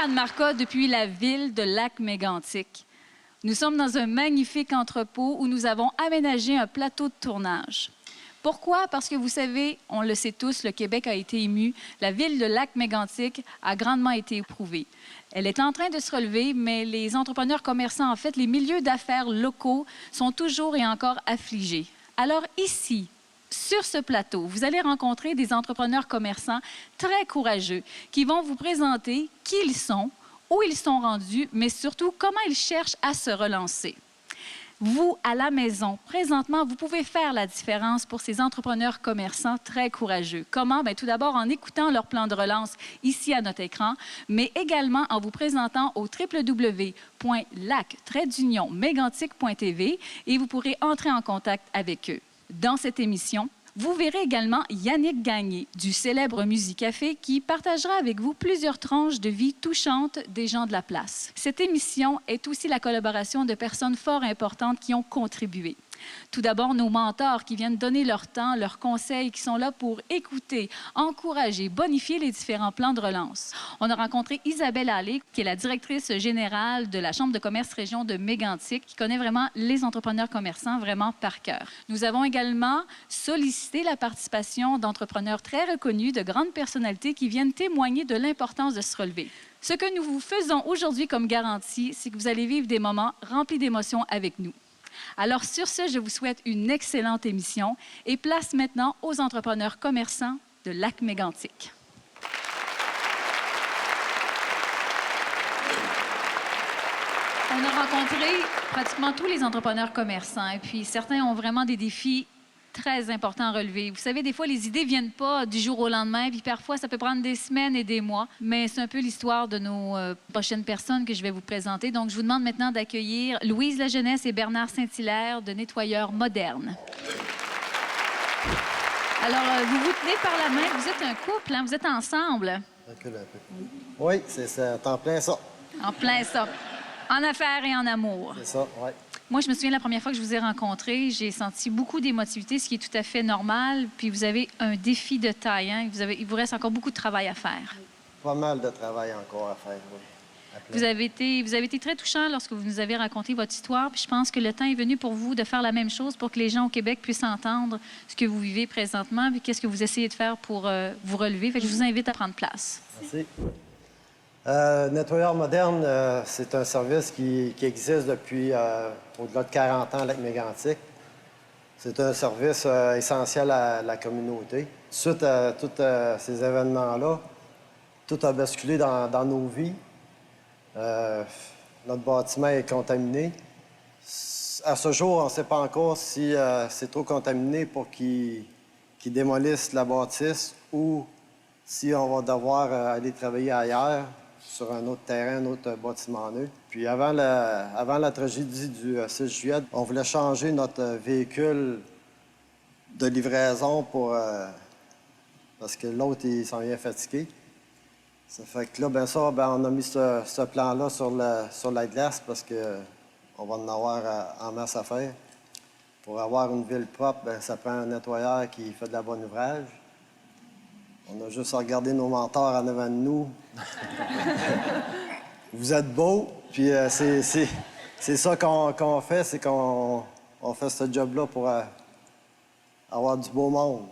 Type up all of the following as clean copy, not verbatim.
Anne Marcotte depuis la ville de Lac-Mégantic. Nous sommes dans un magnifique entrepôt où nous avons aménagé un plateau de tournage. Pourquoi? Parce que vous savez, on le sait tous, le Québec a été ému. La ville de Lac-Mégantic a grandement été éprouvée. Elle est en train de se relever, mais les entrepreneurs commerçants, en fait, les milieux d'affaires locaux sont toujours et encore affligés. Alors ici, sur ce plateau, vous allez rencontrer des entrepreneurs commerçants très courageux qui vont vous présenter qui ils sont, où ils sont rendus, mais surtout comment ils cherchent à se relancer. Vous, à la maison, présentement, vous pouvez faire la différence pour ces entrepreneurs commerçants très courageux. Comment? Bien, tout d'abord, en écoutant leur plan de relance ici à notre écran, mais également en vous présentant au www.lac-mégantic.tv et vous pourrez entrer en contact avec eux. Dans cette émission, vous verrez également Yannick Gagné du célèbre Musicafé qui partagera avec vous plusieurs tranches de vie touchantes des gens de la place. Cette émission est aussi la collaboration de personnes fort importantes qui ont contribué. Tout d'abord, nos mentors qui viennent donner leur temps, leurs conseils, qui sont là pour écouter, encourager, bonifier les différents plans de relance. On a rencontré Isabelle Allé, qui est la directrice générale de la Chambre de commerce région de Mégantic, qui connaît vraiment les entrepreneurs commerçants vraiment par cœur. Nous avons également sollicité la participation d'entrepreneurs très reconnus, de grandes personnalités qui viennent témoigner de l'importance de se relever. Ce que nous vous faisons aujourd'hui comme garantie, c'est que vous allez vivre des moments remplis d'émotions avec nous. Alors, sur ce, je vous souhaite une excellente émission et place maintenant aux entrepreneurs commerçants de Lac-Mégantic. On a rencontré pratiquement tous les entrepreneurs commerçants et puis certains ont vraiment des défis très important à relever. Vous savez, des fois, les idées viennent pas du jour au lendemain, puis parfois, ça peut prendre des semaines et des mois. Mais c'est un peu l'histoire de nos prochaines personnes que je vais vous présenter. Donc, je vous demande maintenant d'accueillir Louise Lajeunesse et Bernard Saint-Hilaire de Nettoyeurs Modernes. Alors, vous vous tenez par la main. Vous êtes un couple, hein? Vous êtes ensemble. Recule un peu. Oui, c'est ça. En plein ça. En plein ça. En affaires et en amour. C'est ça, oui. Moi, je me souviens la première fois que je vous ai rencontré, j'ai senti beaucoup d'émotivité, ce qui est tout à fait normal. Puis vous avez un défi de taille, hein? Il vous reste encore beaucoup de travail à faire. Pas mal de travail encore à faire, oui. Vous avez été très touchant lorsque vous nous avez raconté votre histoire. Puis je pense que le temps est venu pour vous de faire la même chose pour que les gens au Québec puissent entendre ce que vous vivez présentement, puis qu'est-ce que vous essayez de faire pour vous relever. Fait que je vous invite à prendre place. Merci. Nettoyeurs Modernes, c'est un service qui existe depuis au-delà de 40 ans à Lac-Mégantic. C'est un service essentiel à la communauté. Suite à tous ces événements-là, tout a basculé dans nos vies. Notre bâtiment est contaminé. À ce jour, on ne sait pas encore si c'est trop contaminé pour qu'ils démolissent la bâtisse ou si on va devoir aller travailler ailleurs, sur un autre terrain, un autre bâtiment neuf. Puis avant la tragédie du 6 juillet, on voulait changer notre véhicule de livraison parce que l'autre, il s'en vient fatigué. Ça fait que là, on a mis ce plan-là sur la glace parce qu'on va en avoir en masse à faire. Pour avoir une ville propre, ça prend un nettoyeur qui fait de la bonne ouvrage. On a juste à regarder nos mentors en avant de nous. Vous êtes beaux, puis c'est ça qu'on fait, c'est qu'on fait ce job-là pour avoir du beau monde.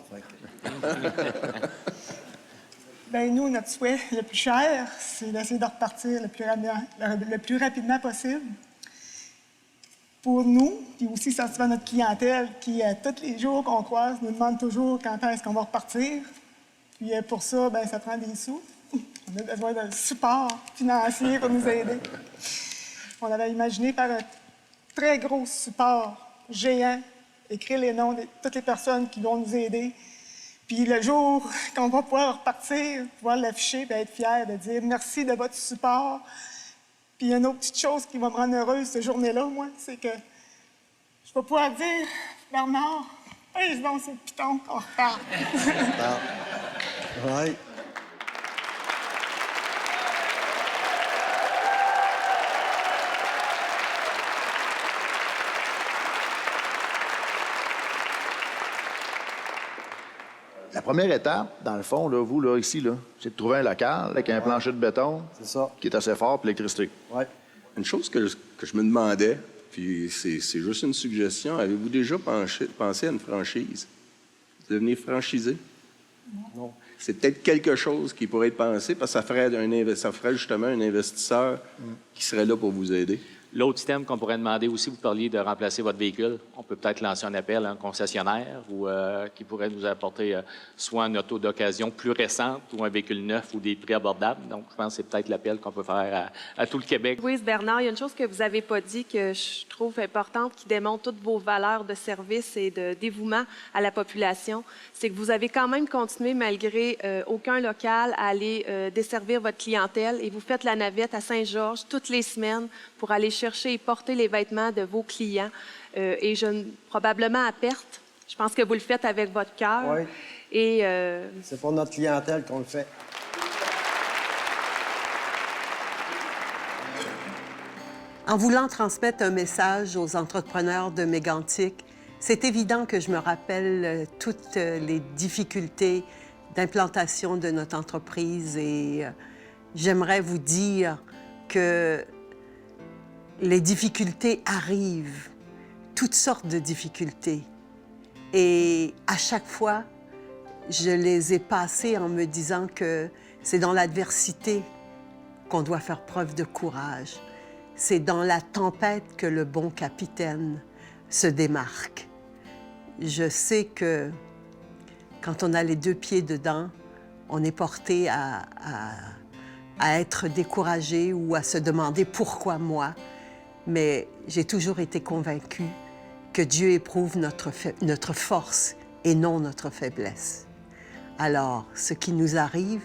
Bien, nous, notre souhait le plus cher, c'est d'essayer de repartir le plus rapidement possible. Pour nous, puis aussi satisfaire notre clientèle qui, tous les jours qu'on croise, nous demande toujours quand est-ce qu'on va repartir. Puis pour ça, ça prend des sous. On a besoin d'un support financier pour nous aider. On avait imaginé faire un très gros support géant, écrire les noms de toutes les personnes qui vont nous aider. Puis le jour qu'on va pouvoir repartir, pouvoir l'afficher et être fier de dire merci de votre support. Puis il y a une autre petite chose qui va me rendre heureuse cette journée-là, moi, c'est que je vais pouvoir dire, Bernard, pèse donc ce piton qu'on repart. Oui. La première étape, dans le fond, là, vous, là, ici, là, c'est de trouver un local avec un plancher de béton qui est assez fort pour l'électricité. Oui. Une chose que je me demandais, puis c'est juste une suggestion, avez-vous déjà pensé à une franchise? Devenir franchisé? Non. C'est peut-être quelque chose qui pourrait être pensé parce que ça ferait justement un investisseur qui serait là pour vous aider. L'autre item qu'on pourrait demander aussi, vous parliez de remplacer votre véhicule. On peut peut-être lancer un appel à un concessionnaire ou qui pourrait nous apporter soit une auto d'occasion plus récente ou un véhicule neuf ou des prix abordables. Donc, je pense que c'est peut-être l'appel qu'on peut faire à tout le Québec. Louise Bernard, il y a une chose que vous n'avez pas dit que je trouve importante, qui démontre toutes vos valeurs de service et de dévouement à la population. C'est que vous avez quand même continué, malgré aucun local, à aller desservir votre clientèle et vous faites la navette à Saint-Georges toutes les semaines pour aller chercher et porter les vêtements de vos clients. Et probablement à perte. Je pense que vous le faites avec votre cœur. Oui. Et c'est pour notre clientèle qu'on le fait. En voulant transmettre un message aux entrepreneurs de Mégantic, c'est évident que je me rappelle toutes les difficultés d'implantation de notre entreprise et j'aimerais vous dire que les difficultés arrivent, toutes sortes de difficultés. Et à chaque fois, je les ai passées en me disant que c'est dans l'adversité qu'on doit faire preuve de courage. C'est dans la tempête que le bon capitaine se démarque. Je sais que quand on a les deux pieds dedans, on est porté à être découragé ou à se demander pourquoi moi. Mais j'ai toujours été convaincue que Dieu éprouve notre force et non notre faiblesse. Alors, ce qui nous arrive,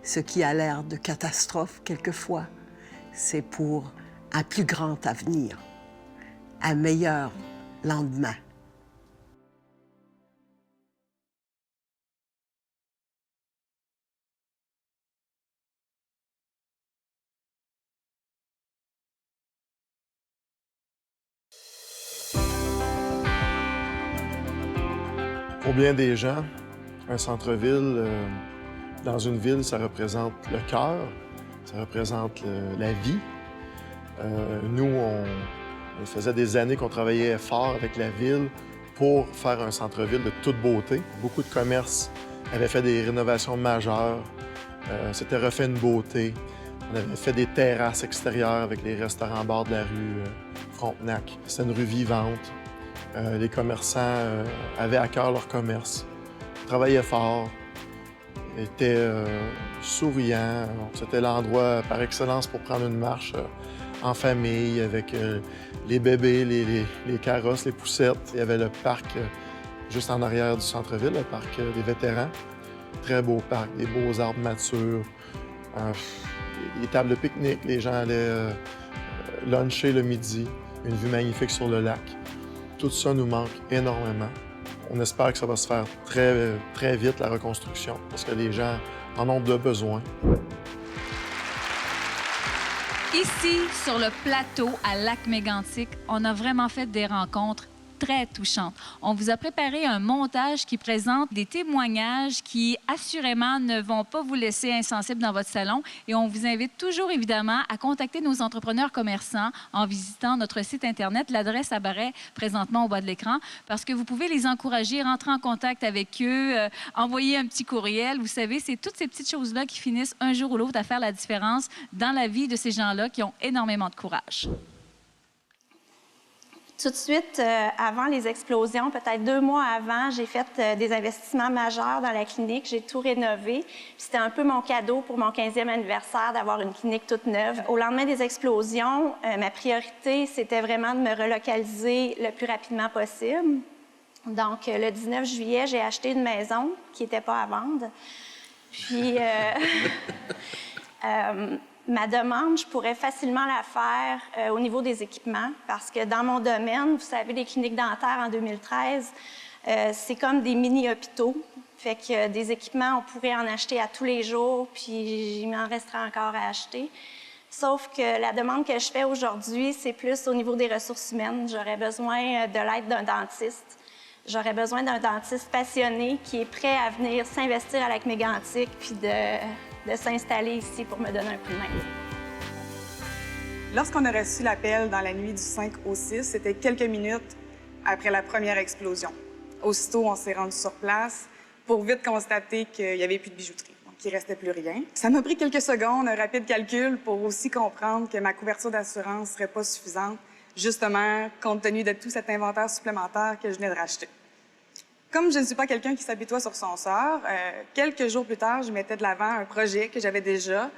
ce qui a l'air de catastrophe quelquefois, c'est pour un plus grand avenir, un meilleur lendemain. Pour bien des gens, un centre-ville, dans une ville, ça représente le cœur, ça représente la vie. Nous, on faisait des années qu'on travaillait fort avec la ville pour faire un centre-ville de toute beauté. Beaucoup de commerces avaient fait des rénovations majeures, s'étaient refait une beauté. On avait fait des terrasses extérieures avec les restaurants en bord de la rue Frontenac. C'était une rue vivante. Les commerçants avaient à cœur leur commerce, travaillaient fort, étaient souriants. C'était l'endroit par excellence pour prendre une marche en famille avec les bébés, les carrosses, les poussettes. Il y avait le parc juste en arrière du centre-ville, le parc des vétérans. Très beau parc, des beaux arbres matures, des tables de pique-nique. Les gens allaient luncher le midi, une vue magnifique sur le lac. Tout ça nous manque énormément. On espère que ça va se faire très, très vite, la reconstruction, parce que les gens en ont de besoin. Ici, sur le plateau à Lac-Mégantic, on a vraiment fait des rencontres très touchantes. On vous a préparé un montage qui présente des témoignages qui, assurément, ne vont pas vous laisser insensible dans votre salon. Et on vous invite toujours, évidemment, à contacter nos entrepreneurs commerçants en visitant notre site Internet. L'adresse apparaît présentement au bas de l'écran parce que vous pouvez les encourager, rentrer en contact avec eux, envoyer un petit courriel. Vous savez, c'est toutes ces petites choses-là qui finissent un jour ou l'autre à faire la différence dans la vie de ces gens-là qui ont énormément de courage. Tout de suite, avant les explosions, peut-être 2 mois avant, j'ai fait des investissements majeurs dans la clinique. J'ai tout rénové. C'était un peu mon cadeau pour mon 15e anniversaire d'avoir une clinique toute neuve. Au lendemain des explosions, ma priorité, c'était vraiment de me relocaliser le plus rapidement possible. Donc, le 19 juillet, j'ai acheté une maison qui n'était pas à vendre. Puis... ma demande, je pourrais facilement la faire au niveau des équipements parce que dans mon domaine, vous savez, les cliniques dentaires en 2013, c'est comme des mini-hôpitaux. Fait que des équipements, on pourrait en acheter à tous les jours, puis il m'en restera encore à acheter. Sauf que la demande que je fais aujourd'hui, c'est plus au niveau des ressources humaines. J'aurais besoin de l'aide d'un dentiste. J'aurais besoin d'un dentiste passionné qui est prêt à venir s'investir à Lac-Mégantic puis de s'installer ici pour me donner un coup de main. Lorsqu'on a reçu l'appel dans la nuit du 5 au 6, c'était quelques minutes après la première explosion. Aussitôt, on s'est rendu sur place pour vite constater qu'il n'y avait plus de bijouterie, donc il ne restait plus rien. Ça m'a pris quelques secondes, un rapide calcul pour aussi comprendre que ma couverture d'assurance ne serait pas suffisante, justement, compte tenu de tout cet inventaire supplémentaire que je venais de racheter. Comme je ne suis pas quelqu'un qui s'habitue sur son sort, quelques jours plus tard, je mettais de l'avant un projet que j'avais déjà,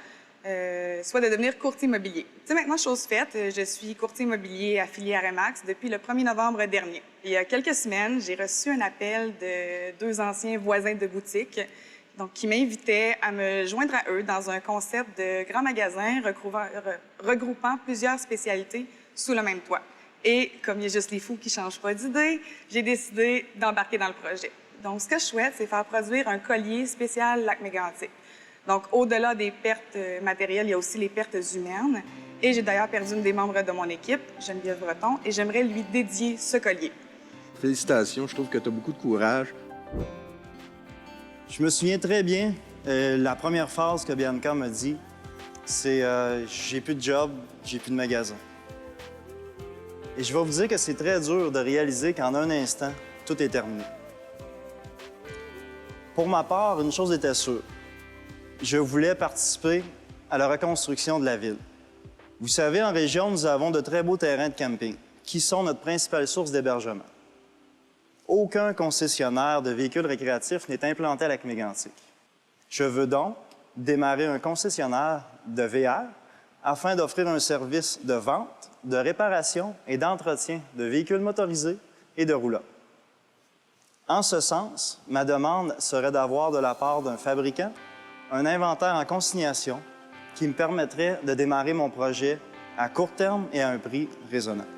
soit de devenir courtier immobilier. Tu sais, maintenant, chose faite, je suis courtier immobilier affilié à Remax depuis le 1er novembre dernier. Il y a quelques semaines, j'ai reçu un appel de 2 anciens voisins de boutique, donc qui m'invitaient à me joindre à eux dans un concept de grand magasin regroupant plusieurs spécialités sous le même toit. Et comme il y a juste les fous qui ne changent pas d'idée, j'ai décidé d'embarquer dans le projet. Donc, ce que je souhaite, c'est faire produire un collier spécial Lac-Mégantic. Donc, au-delà des pertes matérielles, il y a aussi les pertes humaines. Et j'ai d'ailleurs perdu une des membres de mon équipe, Geneviève Breton, et j'aimerais lui dédier ce collier. Félicitations, je trouve que tu as beaucoup de courage. Je me souviens très bien, la première phrase que Bianca m'a dit, c'est j'ai plus de job, j'ai plus de magasin. Et je vais vous dire que c'est très dur de réaliser qu'en un instant, tout est terminé. Pour ma part, une chose était sûre. Je voulais participer à la reconstruction de la ville. Vous savez, en région, nous avons de très beaux terrains de camping, qui sont notre principale source d'hébergement. Aucun concessionnaire de véhicules récréatifs n'est implanté à Lac-Mégantic. Je veux donc démarrer un concessionnaire de VR afin d'offrir un service de vente, de réparation et d'entretien de véhicules motorisés et de roulottes. En ce sens, ma demande serait d'avoir de la part d'un fabricant un inventaire en consignation qui me permettrait de démarrer mon projet à court terme et à un prix raisonnable.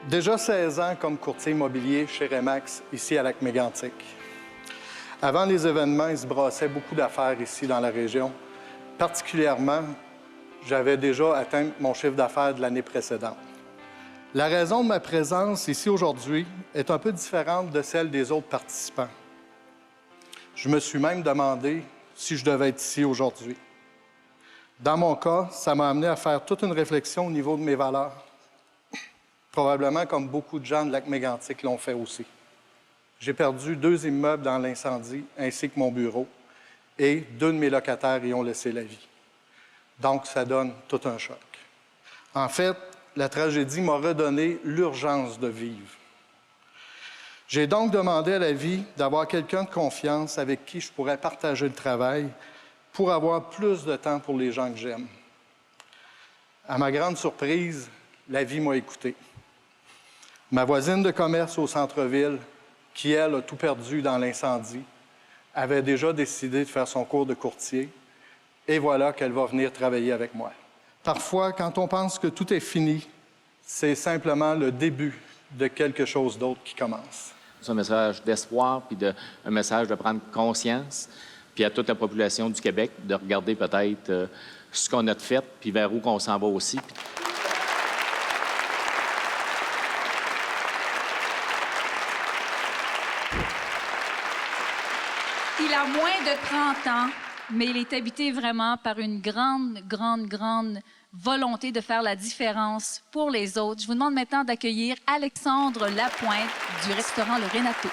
Déjà 16 ans comme courtier immobilier chez Remax, ici à Lac-Mégantic. Avant les événements, il se brassait beaucoup d'affaires ici dans la région. Particulièrement, j'avais déjà atteint mon chiffre d'affaires de l'année précédente. La raison de ma présence ici aujourd'hui est un peu différente de celle des autres participants. Je me suis même demandé si je devais être ici aujourd'hui. Dans mon cas, ça m'a amené à faire toute une réflexion au niveau de mes valeurs. Probablement comme beaucoup de gens de Lac-Mégantic l'ont fait aussi. J'ai perdu 2 immeubles dans l'incendie, ainsi que mon bureau, et 2 de mes locataires y ont laissé la vie. Donc, ça donne tout un choc. En fait, la tragédie m'a redonné l'urgence de vivre. J'ai donc demandé à la vie d'avoir quelqu'un de confiance avec qui je pourrais partager le travail pour avoir plus de temps pour les gens que j'aime. À ma grande surprise, la vie m'a écouté. Ma voisine de commerce au centre-ville, qui, elle, a tout perdu dans l'incendie, avait déjà décidé de faire son cours de courtier, et voilà qu'elle va venir travailler avec moi. Parfois, quand on pense que tout est fini, c'est simplement le début de quelque chose d'autre qui commence. C'est un message d'espoir, puis un message de prendre conscience, puis à toute la population du Québec, de regarder peut-être ce qu'on a fait, puis vers où on s'en va aussi. Il a moins de 30 ans, mais il est habité vraiment par une grande volonté de faire la différence pour les autres. Je vous demande maintenant d'accueillir Alexandre Lapointe du restaurant Le Renato.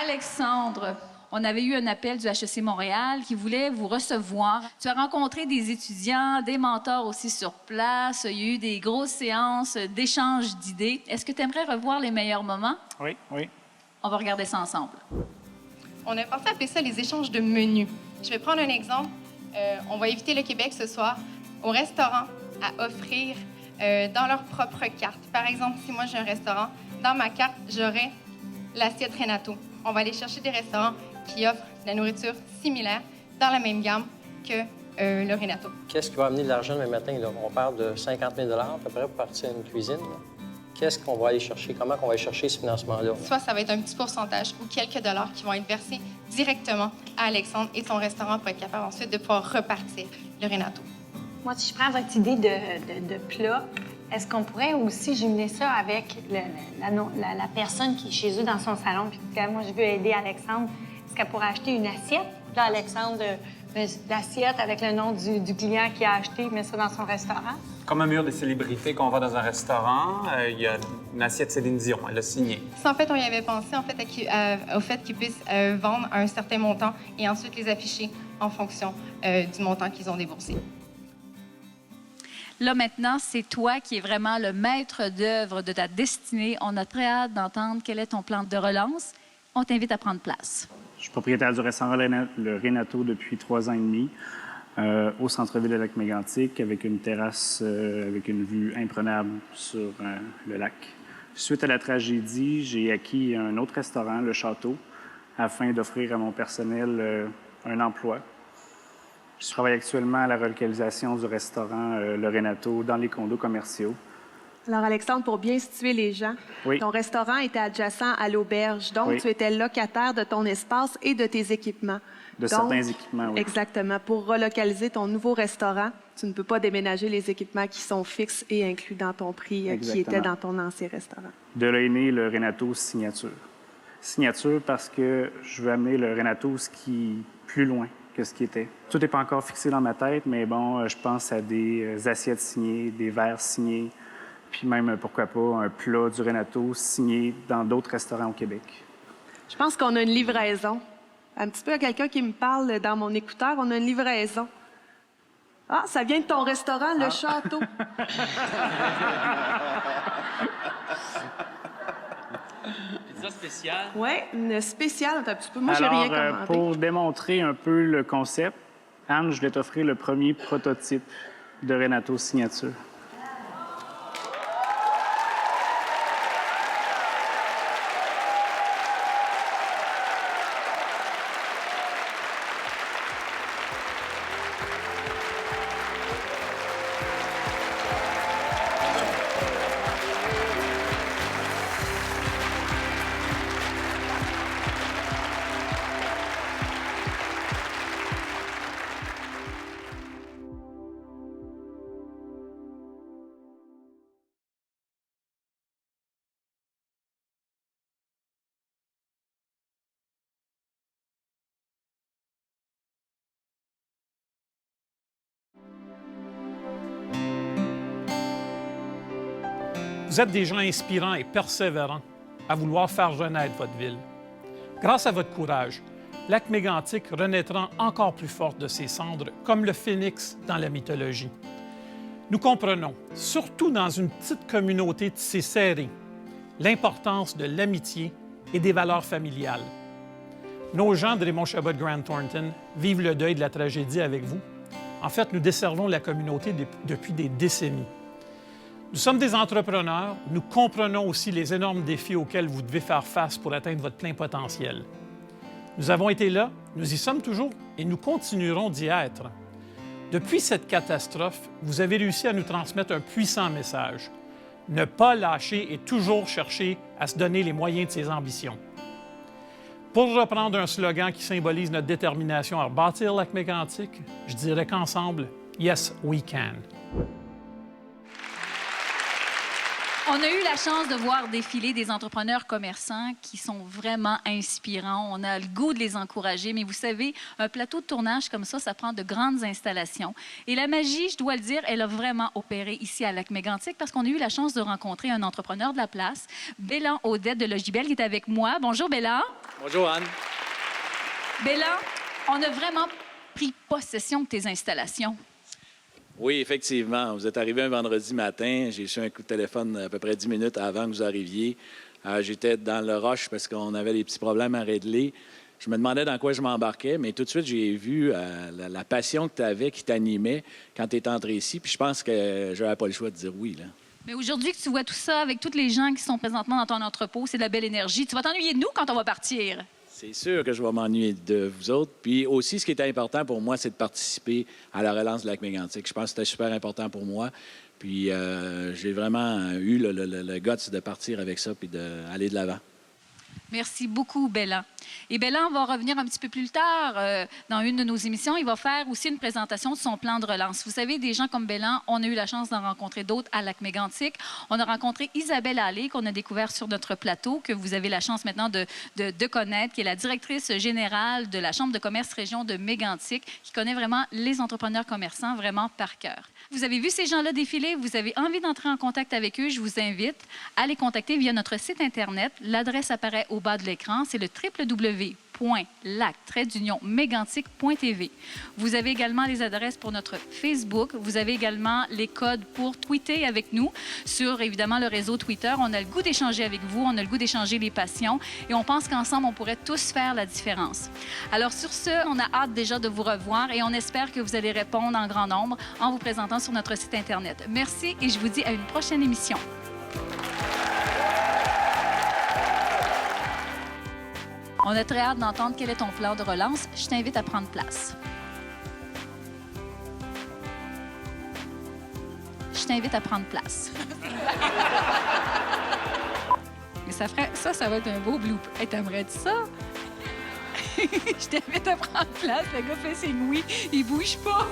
Alexandre, on avait eu un appel du HEC Montréal qui voulait vous recevoir. Tu as rencontré des étudiants, des mentors aussi sur place. Il y a eu des grosses séances d'échange d'idées. Est-ce que tu aimerais revoir les meilleurs moments? Oui. On va regarder ça ensemble. On a pensé appeler ça les échanges de menus. Je vais prendre un exemple. On va inviter le Québec ce soir au restaurant à offrir dans leur propre carte. Par exemple, si moi j'ai un restaurant, dans ma carte, j'aurai l'assiette Renato. On va aller chercher des restaurants qui offrent de la nourriture similaire dans la même gamme que le Renato. Qu'est-ce qui va amener de l'argent le matin? Là? On parle de 50 000 à peu près pour partir à une cuisine. Là. Qu'est-ce qu'on va aller chercher? Comment on va aller chercher ce financement-là? Soit ça va être un petit pourcentage ou quelques dollars qui vont être versés directement à Alexandre et son restaurant pour être capable ensuite de pouvoir repartir le Renato. Moi, si je prends votre idée de plat, est-ce qu'on pourrait aussi jumeler ça avec la personne qui est chez eux dans son salon? Puis, moi, je veux aider Alexandre. Est-ce qu'elle pourrait acheter une assiette? Puis là, Alexandre, l'assiette avec le nom du client qui a acheté, met ça dans son restaurant. Comme un mur des célébrités qu'on va dans un restaurant, il y a une assiette Céline Dion, elle a signé. En fait, on y avait pensé en fait, au fait qu'ils puissent vendre un certain montant et ensuite les afficher en fonction du montant qu'ils ont déboursé. Là, maintenant, c'est toi qui es vraiment le maître d'œuvre de ta destinée. On a très hâte d'entendre quel est ton plan de relance. On t'invite à prendre place. Je suis propriétaire du restaurant Le Renato depuis 3 ans et demi, au centre-ville de Lac-Mégantic, avec une terrasse avec une vue imprenable sur le lac. Suite à la tragédie, j'ai acquis un autre restaurant, Le Château, afin d'offrir à mon personnel un emploi. Je travaille actuellement à la relocalisation du restaurant Le Renato dans les condos commerciaux. Alors, Alexandre, pour bien situer les gens, Oui. ton restaurant était adjacent à l'auberge. Donc, Oui. tu étais locataire de ton espace et de tes équipements. De certains équipements, oui. Exactement. Pour relocaliser ton nouveau restaurant, tu ne peux pas déménager les équipements qui sont fixes et inclus dans ton prix qui Exactement. était dans ton ancien restaurant. De là est né le Renato Signature. Signature parce que je veux amener le Renato plus loin que ce qui était. Tout n'est pas encore fixé dans ma tête, mais bon, je pense à des assiettes signées, des verres signés, puis même, pourquoi pas, un plat du Renato signé dans d'autres restaurants au Québec. Je pense qu'on a une livraison. Un petit peu à quelqu'un qui me parle dans mon écouteur, on a une livraison. Ah, ça vient de ton restaurant, Le Château. Pizza spéciale? Oui, une spéciale. Un petit peu. Moi, j'ai rien commandé. Pour démontrer un peu le concept, Anne, je vais t'offrir le premier prototype de Renato Signature. Vous êtes des gens inspirants et persévérants à vouloir faire renaître votre ville. Grâce à votre courage, Lac-Mégantic renaîtra encore plus forte de ses cendres, comme le phénix dans la mythologie. Nous comprenons, surtout dans une petite communauté tissée serrée, l'importance de l'amitié et des valeurs familiales. Nos gens de Raymond Chabot de Grant Thornton vivent le deuil de la tragédie avec vous. En fait, nous desservons la communauté depuis des décennies. Nous sommes des entrepreneurs, nous comprenons aussi les énormes défis auxquels vous devez faire face pour atteindre votre plein potentiel. Nous avons été là, nous y sommes toujours et nous continuerons d'y être. Depuis cette catastrophe, vous avez réussi à nous transmettre un puissant message. Ne pas lâcher et toujours chercher à se donner les moyens de ses ambitions. Pour reprendre un slogan qui symbolise notre détermination à rebâtir Lac-Mégantic, je dirais qu'ensemble, yes, we can. On a eu la chance de voir défiler des entrepreneurs commerçants qui sont vraiment inspirants. On a le goût de les encourager, mais vous savez, un plateau de tournage comme ça prend de grandes installations. Et la magie, je dois le dire, elle a vraiment opéré ici à Lac-Mégantic parce qu'on a eu la chance de rencontrer un entrepreneur de la place, Bélan Audette de Logibel, qui est avec moi. Bonjour, Bélan. Bonjour, Anne. Bélan, on a vraiment pris possession de tes installations. Oui, effectivement. Vous êtes arrivé un vendredi matin. J'ai reçu un coup de téléphone à peu près 10 minutes avant que vous arriviez. J'étais dans le rush parce qu'on avait des petits problèmes à régler. Je me demandais dans quoi je m'embarquais, mais tout de suite, j'ai vu la passion que tu avais, qui t'animait quand tu es entré ici. Puis je pense que je n'avais pas le choix de dire oui, là. Mais aujourd'hui que tu vois tout ça avec tous les gens qui sont présentement dans ton entrepôt, c'est de la belle énergie. Tu vas t'ennuyer de nous quand on va partir. C'est sûr que je vais m'ennuyer de vous autres. Puis aussi, ce qui était important pour moi, c'est de participer à la relance de Lac-Mégantic. Je pense que c'était super important pour moi. Puis j'ai vraiment eu le guts de partir avec ça puis d'aller de l'avant. Merci beaucoup, Bellan. Et Bellan va revenir un petit peu plus tard dans une de nos émissions. Il va faire aussi une présentation de son plan de relance. Vous savez, des gens comme Bellan, on a eu la chance d'en rencontrer d'autres à Lac-Mégantic. On a rencontré Isabelle Allé, qu'on a découvert sur notre plateau, que vous avez la chance maintenant de connaître, qui est la directrice générale de la Chambre de commerce région de Mégantic, qui connaît vraiment les entrepreneurs commerçants vraiment par cœur. Vous avez vu ces gens-là défiler, vous avez envie d'entrer en contact avec eux, je vous invite à les contacter via notre site Internet. L'adresse apparaît au bas de l'écran, c'est le www.lac-mégantic.tv. Vous avez également les adresses pour notre Facebook. Vous avez également les codes pour tweeter avec nous sur, évidemment, le réseau Twitter. On a le goût d'échanger avec vous, on a le goût d'échanger les passions et on pense qu'ensemble, on pourrait tous faire la différence. Alors, sur ce, on a hâte déjà de vous revoir et on espère que vous allez répondre en grand nombre en vous présentant sur notre site Internet. Merci et je vous dis à une prochaine émission. On a très hâte d'entendre quel est ton plan de relance. Je t'invite à prendre place. Je t'invite à prendre place. Mais ça va être un beau bloop. Hey, t'aimerais ça? Je t'invite à prendre place. Le gars fait ses mouilles. Il bouge pas.